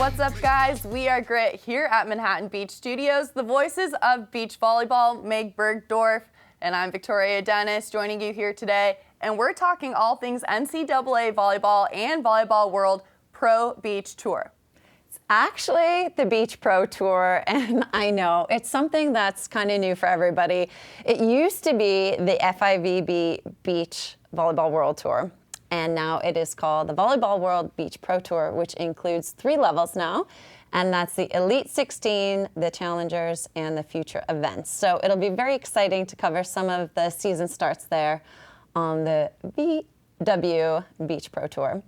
What's up, guys? We are Grit here at Manhattan Beach Studios. The voices of beach volleyball, Meg Burgdorf, and I'm Victoria Dennis, joining you here today. And we're talking all things NCAA volleyball and Volleyball World Pro Beach Tour. It's actually the Beach Pro Tour, and I know it's something that's kind of new for everybody. It used to be the FIVB Beach Volleyball World Tour, and now it is called the Volleyball World Beach Pro Tour, which includes 3 levels now, and that's the Elite 16, the Challengers, and the Future Events. So it'll be very exciting to cover some of the season starts there on the VW Beach Pro Tour.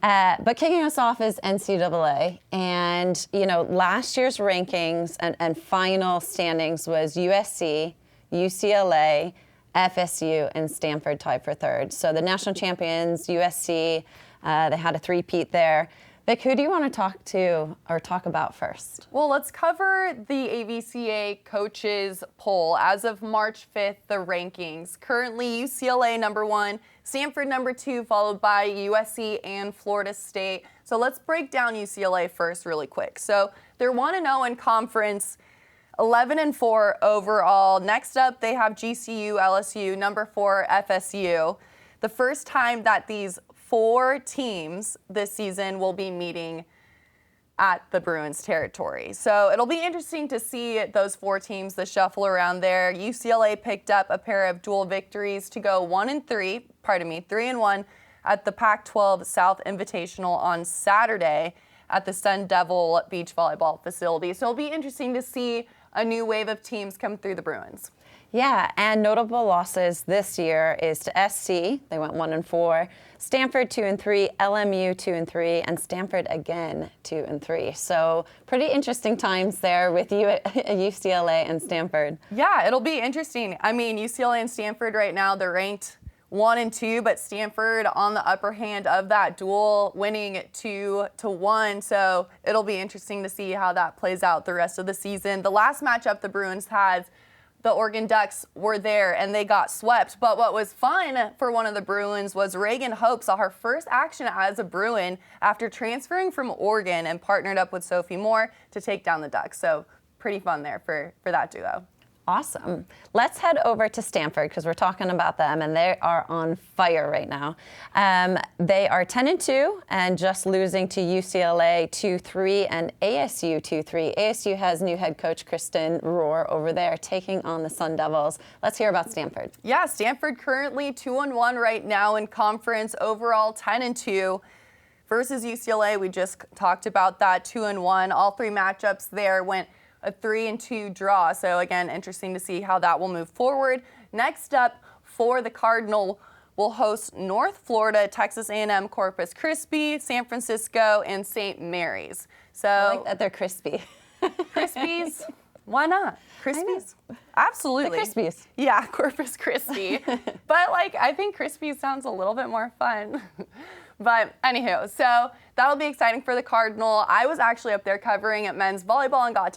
But kicking us off is NCAA, and last year's rankings and final standings was USC, UCLA, FSU, and Stanford tied for 3rd. So the national champions, USC, they had a three-peat there. Vic, who do you want to talk about first? Well, let's cover the AVCA coaches poll. As of March 5th, the rankings. Currently, UCLA number 1, Stanford number 2, followed by USC and Florida State. So let's break down UCLA first really quick. So they're 1-0 in conference, 11-4 overall. Next up, they have GCU, LSU, number 4, FSU. The first time that these 4 teams this season will be meeting at the Bruins territory. So it'll be interesting to see those 4 teams, the shuffle around there. UCLA picked up a pair of dual victories to go 3-1 at the Pac-12 South Invitational on Saturday at the Sun Devil Beach Volleyball facility. So it'll be interesting to see a new wave of teams come through the Bruins. Yeah, and notable losses this year is to SC, they went 1-4, Stanford 2-3, LMU 2-3, and Stanford again 2-3. So pretty interesting times there with UCLA and Stanford. Yeah, it'll be interesting. I mean, UCLA and Stanford right now, they're ranked 1 and 2, but Stanford on the upper hand of that duel, winning 2-1. So it'll be interesting to see how that plays out the rest of the season. The last matchup the Bruins had, the Oregon Ducks were there and they got swept. But what was fun for one of the Bruins was Reagan Hope saw her first action as a Bruin after transferring from Oregon and partnered up with Sophie Moore to take down the Ducks. So pretty fun there for that duo. Awesome. Let's head over to Stanford because we're talking about them, and they are on fire right now. They are 10-2 and just losing to UCLA 2-3 and ASU 2-3. ASU has new head coach Kristen Rohr over there taking on the Sun Devils. Let's hear about Stanford. Yeah, Stanford currently 2-1 right now in conference, overall 10-2. Versus UCLA, we just talked about that, 2-1. All 3 matchups there went a 3-2 draw. So again, interesting to see how that will move forward. Next up for the Cardinal, we'll host North Florida, Texas A&M, Corpus Christi, San Francisco, and St. Mary's. So I like that they're crispy. Crispies? Why not? Crispies? Absolutely. The Crispies. Yeah, Corpus Christi. But I think Crispies sounds a little bit more fun. But anywho, so that'll be exciting for the Cardinal. I was actually up there covering men's volleyball and got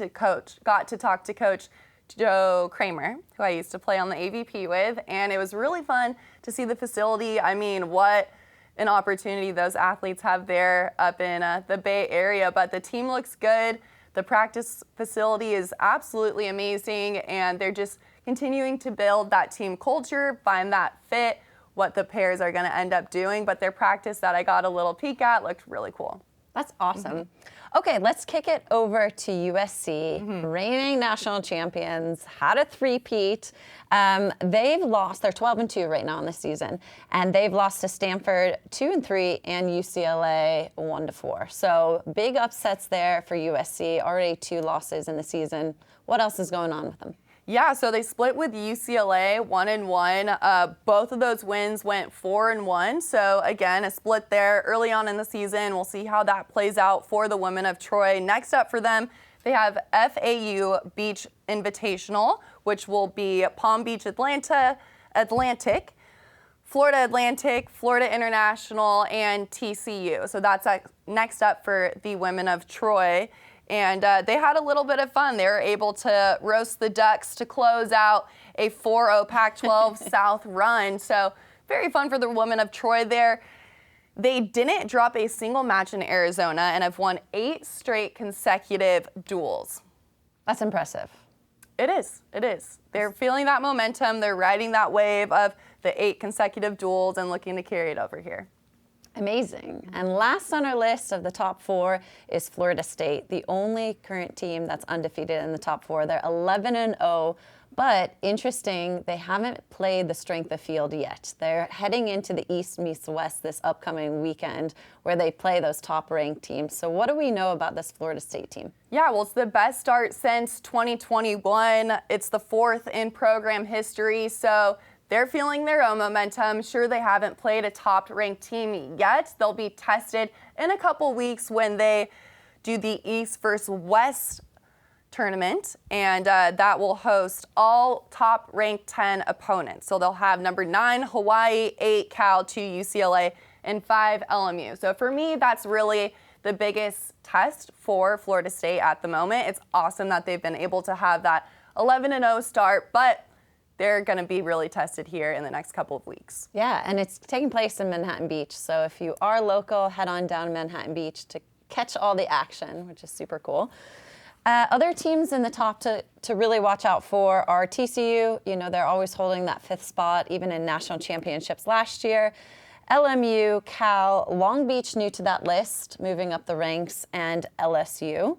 to talk to Coach Joe Kramer, who I used to play on the AVP with, and it was really fun to see the facility. I mean, what an opportunity those athletes have there up in the Bay Area. But the team looks good. The practice facility is absolutely amazing, and they're just continuing to build that team culture, find that fit, what the pairs are going to end up doing. But their practice that I got a little peek at looked really cool. That's awesome. Mm-hmm. Okay, let's kick it over to USC, reigning national champions, had a three-peat. They've lost, they're 12-2 right now in the season, and they've lost to Stanford 2-3 and UCLA 1-4. So big upsets there for USC, already 2 losses in the season. What else is going on with them? Yeah, so they split with UCLA 1-1. Both of those wins went 4-1. So again, a split there early on in the season. We'll see how that plays out for the women of Troy. Next up for them, they have FAU Beach Invitational, which will be Palm Beach Atlantic, Florida Atlantic, Florida International, and TCU. So that's next up for the women of Troy. And they had a little bit of fun. They were able to roast the Ducks to close out a 4-0 Pac-12 South run. So very fun for the women of Troy there. They didn't drop a single match in Arizona and have won 8 straight consecutive duels. That's impressive. It is. It is. They're feeling that momentum. They're riding that wave of the 8 consecutive duels and looking to carry it over here. Amazing. And last on our list of the top 4 is Florida State, the only current team that's undefeated in the top 4. They're 11-0, but interesting, they haven't played the strength of field yet. They're heading into the East meets West this upcoming weekend where they play those top-ranked teams. So what do we know about this Florida State team? Yeah, well, it's the best start since 2021. It's the 4th in program history, so they're feeling their own momentum. Sure, they haven't played a top-ranked team yet. They'll be tested in a couple weeks when they do the East versus West tournament, and that will host all top-ranked 10 opponents. So they'll have number 9, Hawaii, 8, Cal, 2, UCLA, and 5, LMU. So for me, that's really the biggest test for Florida State at the moment. It's awesome that they've been able to have that 11-0 start, but they're going to be really tested here in the next couple of weeks. Yeah, and it's taking place in Manhattan Beach. So if you are local, head on down to Manhattan Beach to catch all the action, which is super cool. Other teams in the top to really watch out for are TCU. You know, they're always holding that 5th spot, even in national championships last year. LMU, Cal, Long Beach new to that list, moving up the ranks, and LSU.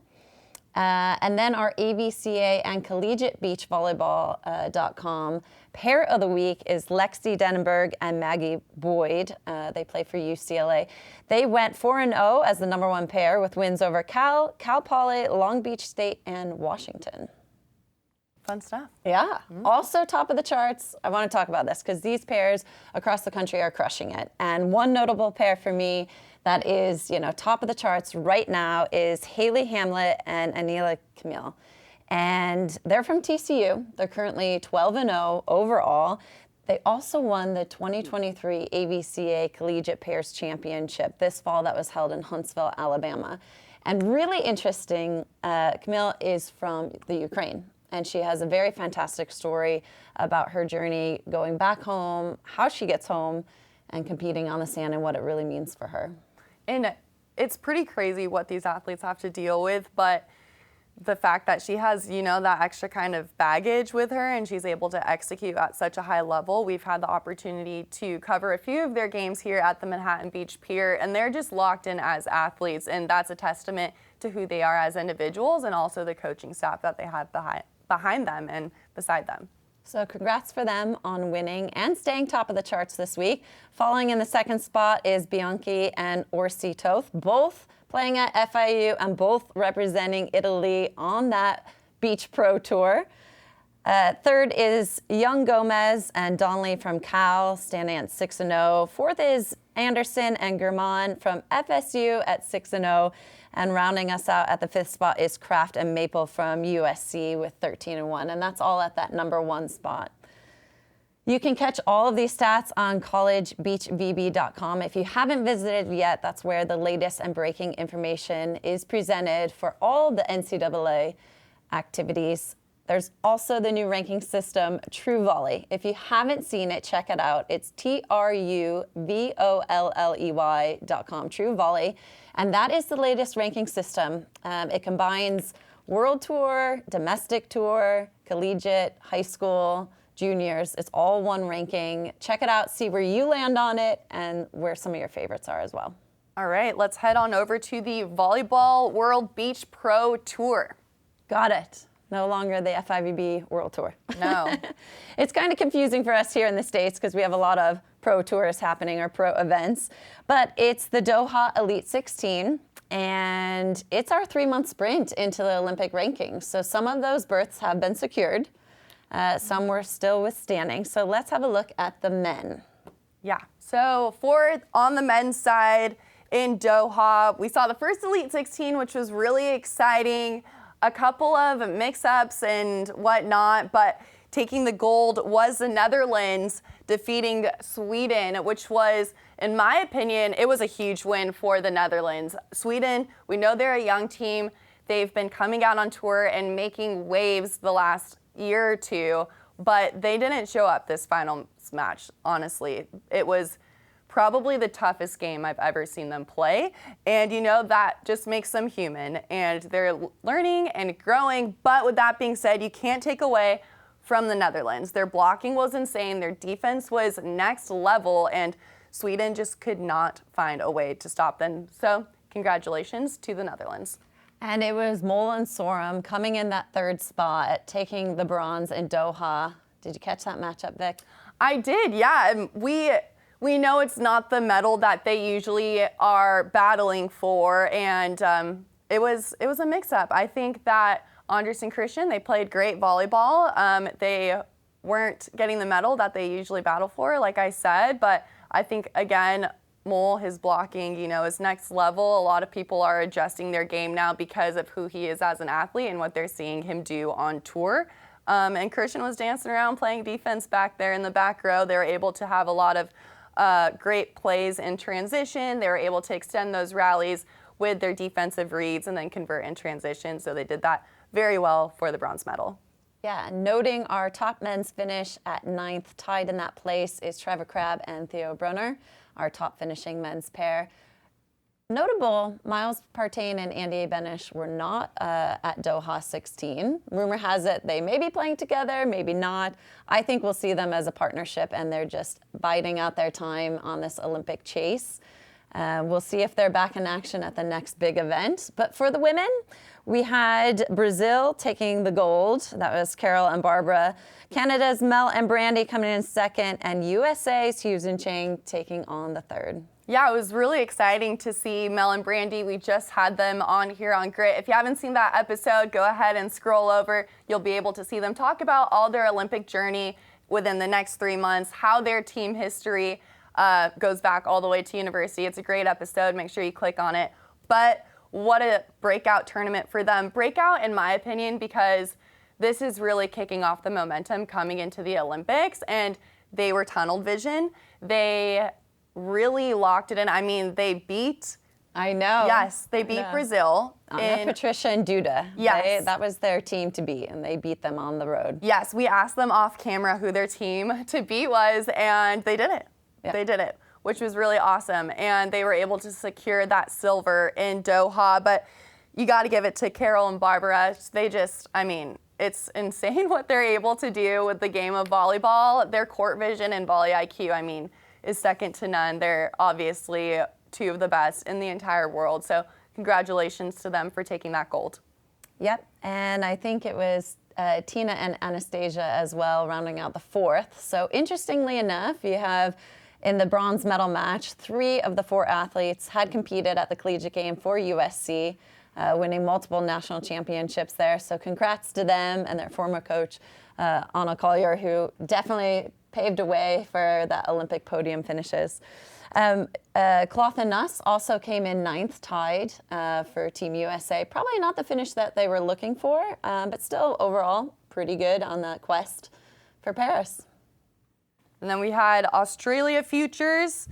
And then our AVCA and collegiate beach volleyball.com pair of the week is Lexi Denenberg and Maggie Boyd. They play for UCLA. They went 4-0 as the number 1 pair with wins over Cal Poly, Long Beach State, and Washington. Fun stuff. Yeah. Also top of the charts, I want to talk about this because these pairs across the country are crushing it. And one notable pair for me that is, you know, top of the charts right now is Haley Hamlet and Anila Camille. And they're from TCU. They're currently 12-0 overall. They also won the 2023 AVCA Collegiate Pairs Championship this fall that was held in Huntsville, Alabama. And really interesting, Camille is from the Ukraine. And she has a very fantastic story about her journey going back home, how she gets home, and competing on the sand and what it really means for her. And it's pretty crazy what these athletes have to deal with, but the fact that she has, you know, that extra kind of baggage with her and she's able to execute at such a high level. We've had the opportunity to cover a few of their games here at the Manhattan Beach Pier, and they're just locked in as athletes, and that's a testament to who they are as individuals and also the coaching staff that they have behind them and beside them. So congrats for them on winning and staying top of the charts this week. Following in the 2nd spot is Bianchi and Orsi Toth, both playing at FIU and both representing Italy on that Beach Pro Tour. 3rd is Young Gomez and Donnelly from Cal, standing at 6-0. 4th is Anderson and German from FSU at 6-0. And rounding us out at the 5th spot is Kraft and Maple from USC with 13-1. And that's all at that number 1 spot. You can catch all of these stats on collegebeachvb.com. If you haven't visited yet, that's where the latest and breaking information is presented for all the NCAA activities. There's also the new ranking system, True Volley. If you haven't seen it, check it out. It's TRUVOLLEY.com, True Volley. And that is the latest ranking system. It combines World Tour, Domestic Tour, Collegiate, High School, Juniors. It's all one ranking. Check it out, see where you land on it and where some of your favorites are as well. All right, let's head on over to the Volleyball World Beach Pro Tour. Got it. No longer the FIVB World Tour. No. It's kind of confusing for us here in the States because we have a lot of pro tours happening or pro events. But it's the Doha Elite 16, and it's our 3-month sprint into the Olympic rankings. So some of those berths have been secured. Some were still withstanding. So let's have a look at the men. Yeah. So on the men's side in Doha, we saw the first Elite 16, which was really exciting. A couple of mix-ups and whatnot, but taking the gold was the Netherlands defeating Sweden, which was, in my opinion, it was a huge win for the Netherlands. Sweden, we know they're a young team. They've been coming out on tour and making waves the last year or two, but they didn't show up this final match, honestly. It was probably the toughest game I've ever seen them play. And that just makes them human, and they're learning and growing. But with that being said, you can't take away from the Netherlands. Their blocking was insane. Their defense was next level, and Sweden just could not find a way to stop them. So congratulations to the Netherlands. And it was Mol and Sorum coming in that third spot, taking the bronze in Doha. Did you catch that matchup, Vic? I did, yeah. And we know it's not the medal that they usually are battling for, and it was a mix-up. I think that Andres and Christian, they played great volleyball. They weren't getting the medal that they usually battle for, like I said, but I think, again, Mol, his blocking, is next level. A lot of people are adjusting their game now because of who he is as an athlete and what they're seeing him do on tour. And Christian was dancing around playing defense back there in the back row. They were able to have a lot of great plays in transition. They were able to extend those rallies with their defensive reads and then convert in transition. So they did that very well for the bronze medal. Yeah, noting our top men's finish at 9th, tied in that place is Trevor Crabb and Theo Brunner, our top finishing men's pair. Notable, Miles Partain and Andy Benish were not at Doha 16. Rumor has it they may be playing together, maybe not. I think we'll see them as a partnership, and they're just biding out their time on this Olympic chase. We'll see if they're back in action at the next big event. But for the women, we had Brazil taking the gold. That was Carol and Barbara. Canada's Mel and Brandy coming in second, and USA's Susan Chang taking on the third. Yeah, it was really exciting to see Mel and Brandy. We just had them on here on Grit. If you haven't seen that episode, go ahead and scroll over. You'll be able to see them talk about all their Olympic journey within the next 3 months, how their team history goes back all the way to university. It's a great episode. Make sure you click on it. But what a breakout tournament for them. Breakout, in my opinion, because this is really kicking off the momentum coming into the Olympics, and they were tunnel vision. They really locked it in. I mean, they beat... I know. Yes, they beat Brazil. Patricia and Duda. Yes. That was their team to beat, and they beat them on the road. Yes, we asked them off camera who their team to beat was, and they did it. Yep. They did it, which was really awesome. And they were able to secure that silver in Doha. But you got to give it to Carol and Barbara. They just, I mean, it's insane what they're able to do with the game of volleyball. Their court vision and volley IQ, I mean, is second to none. They're obviously two of the best in the entire world. So congratulations to them for taking that gold. Yep, and I think it was Tina and Anastasia as well, rounding out the fourth. So interestingly enough, you have in the bronze medal match, 3 of the 4 athletes had competed at the collegiate game for USC, winning multiple national championships there. So congrats to them and their former coach, Anna Collier, who definitely paved a way for that Olympic podium finishes. Cloth and Nuss also came in 9th, tied for Team USA. Probably not the finish that they were looking for, but still overall pretty good on the quest for Paris. And then we had Australia Futures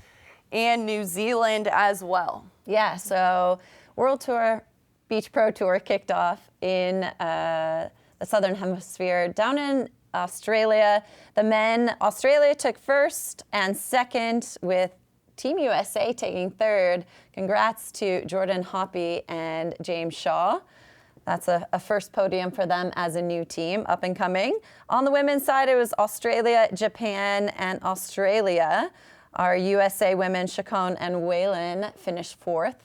and New Zealand as well. Yeah, so World Tour, Beach Pro Tour kicked off in the Southern Hemisphere down in Australia. The men, Australia took first and second, with Team USA taking third. Congrats to Jordan Hoppy and James Shaw. That's a first podium for them as a new team, up and coming. On the women's side, it was Australia, Japan, and Australia. Our USA women, Chacon and Whalen, finished 4th.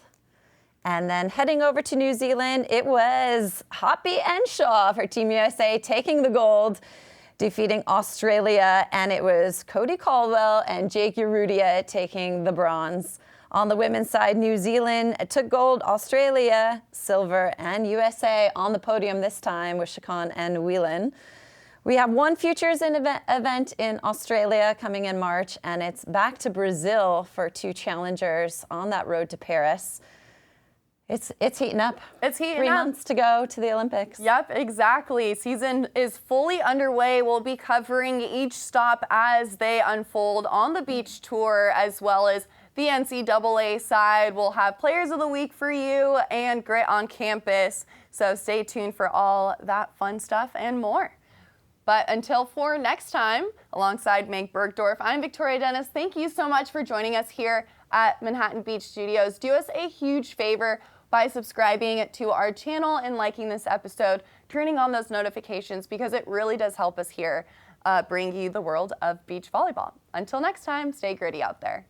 And then heading over to New Zealand, it was Hoppy and Shaw for Team USA taking the gold, defeating Australia, and it was Cody Caldwell and Jake Urrutia taking the bronze. On the women's side, New Zealand took gold, Australia, silver, and USA on the podium this time with Chacon and Whelan. We have one Futures event in Australia coming in March, and it's back to Brazil for 2 challengers on that road to Paris. It's heating up. It's heating up. 3 months to go to the Olympics. Yep, exactly. Season is fully underway. We'll be covering each stop as they unfold on the beach tour, as well as the NCAA side. We'll have Players of the Week for you and Grit on Campus. So stay tuned for all that fun stuff and more. But until for next time, alongside Meg Burgdorf, I'm Victoria Dennis. Thank you so much for joining us here at Manhattan Beach Studios. Do us a huge favor by subscribing to our channel and liking this episode, turning on those notifications, because it really does help us here bring you the world of beach volleyball. Until next time, stay gritty out there.